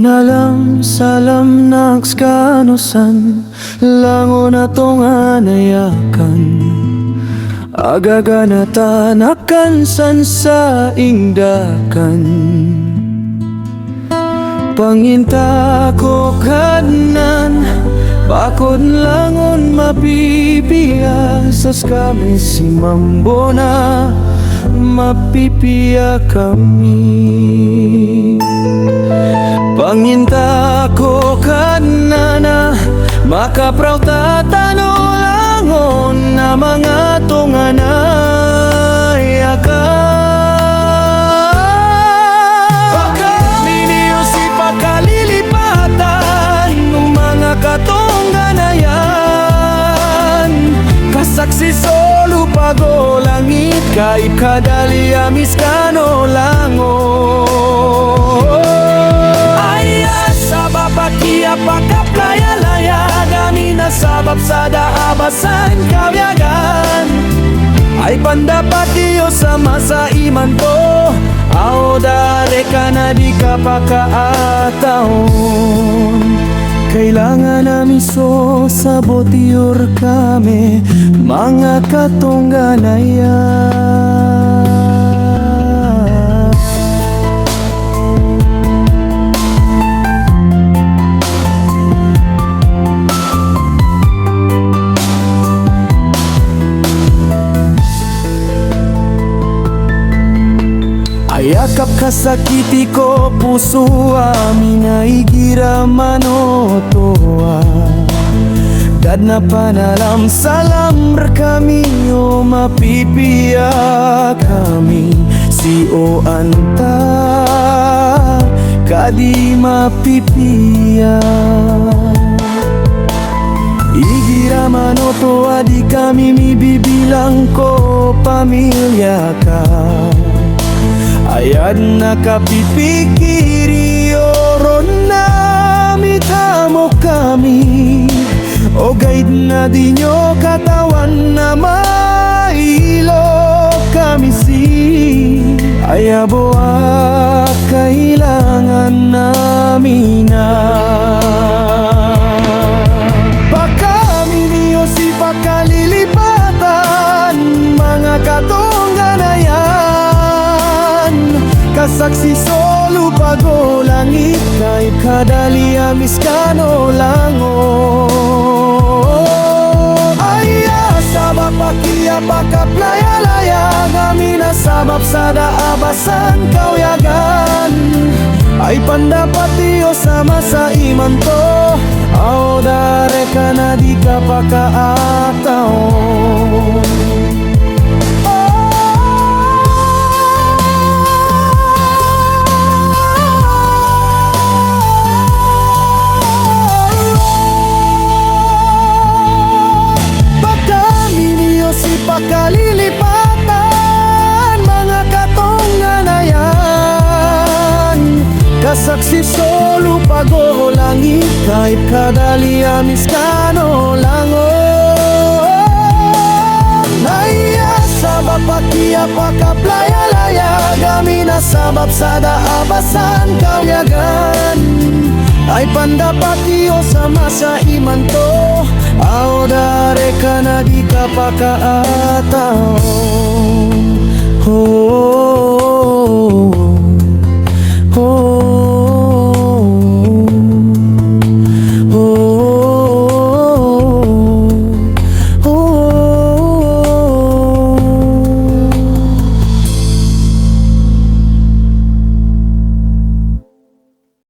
Manalam salam nakskanusan lango na tong anayakan agaganatan akan sansa ingdakan panginta ko kanan bakod langon mapipiyasas kami si mambona mapipiya kami panginta ko kanana makapraw tatanulangon na mga tunganayakan baka ninyo si pakalilipatan ng mga katunganayan kasaksi solo pago langit kay kadali amiskano langon pakia pakaplaya-laya kami nasabab sa daabasan kawiagan ay pandapat Diyos sama sa iman ko ao dare ka na di ka pakaataon kailangan namin so sabot yur kami mga katunganayan. Yakap kasakiti ko puso amin ay giramanotoa Dad na panalam salam kami o mapipiya kami si o anta kadi mapipiya Igiramanotoa di kami mibibilang ko pamilya ka Ayad nakapipikiri oron na mitamo kami O guide na di nyo katawan na mailo kami si Ayabo at kailangan namin na Baka minyo si pakalilipatan mga katunganayan Kasaksi solo pago langit kay kadali amiskano langon Aya sabab pakia pakaplaya-laya kami nasabab sa daabasan kawiagan ay pandapat Diyos sama sa iman to ao dare ka na di ka pakaataon pakalilipatan mga katunganayan kasaksi solo pago langit kay kadali amiskano langon Naya sabab pakia pakaplaya-laya kami nasabab sa daabasan kawiagan ay pandapat Diyos sama sa iman to ao dare ka na di ka pakaataon